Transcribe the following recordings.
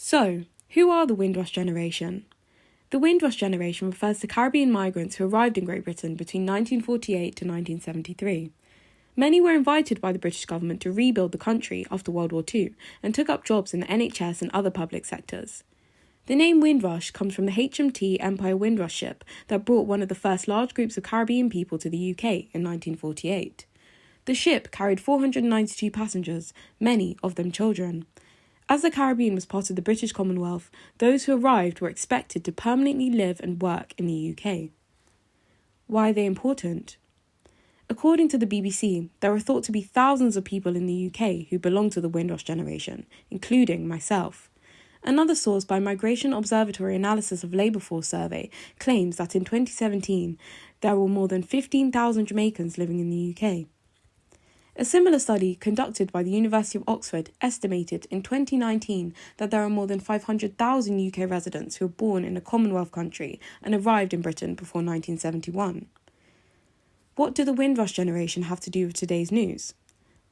So, who are the Windrush Generation? The Windrush Generation refers to Caribbean migrants who arrived in Great Britain between 1948 to 1973. Many were invited by the British government to rebuild the country after World War II and took up jobs in the NHS and other public sectors. The name Windrush comes from the HMT Empire Windrush ship that brought one of the first large groups of Caribbean people to the UK in 1948. The ship carried 492 passengers, many of them children. As the Caribbean was part of the British Commonwealth, those who arrived were expected to permanently live and work in the UK. Why are they important? According to the BBC, there are thought to be thousands of people in the UK who belong to the Windrush Generation, including myself. Another source by Migration Observatory Analysis of Labour Force Survey claims that in 2017, there were more than 15,000 Jamaicans living in the UK. A similar study conducted by the University of Oxford estimated in 2019 that there are more than 500,000 UK residents who were born in a Commonwealth country and arrived in Britain before 1971. What do the Windrush Generation have to do with today's news?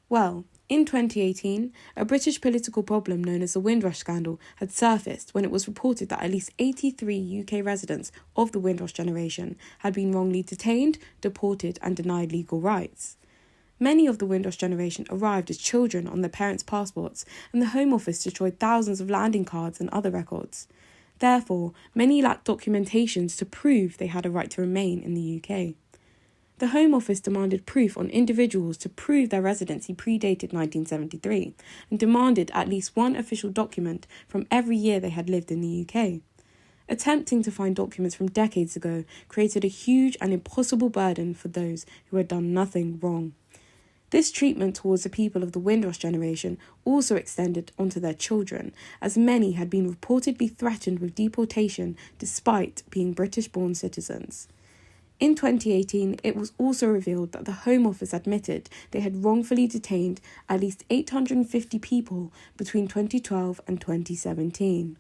Well, in 2018, a British political problem known as the Windrush scandal had surfaced when it was reported that at least 83 UK residents of the Windrush Generation had been wrongly detained, deported and denied legal rights. Many of the Windrush Generation arrived as children on their parents' passports, and the Home Office destroyed thousands of landing cards and other records. Therefore, many lacked documentations to prove they had a right to remain in the UK. The Home Office demanded proof on individuals to prove their residency predated 1973, and demanded at least one official document from every year they had lived in the UK. Attempting to find documents from decades ago created a huge and impossible burden for those who had done nothing wrong. This treatment towards the people of the Windrush Generation also extended onto their children, as many had been reportedly threatened with deportation despite being British-born citizens. In 2018, it was also revealed that the Home Office admitted they had wrongfully detained at least 850 people between 2012 and 2017.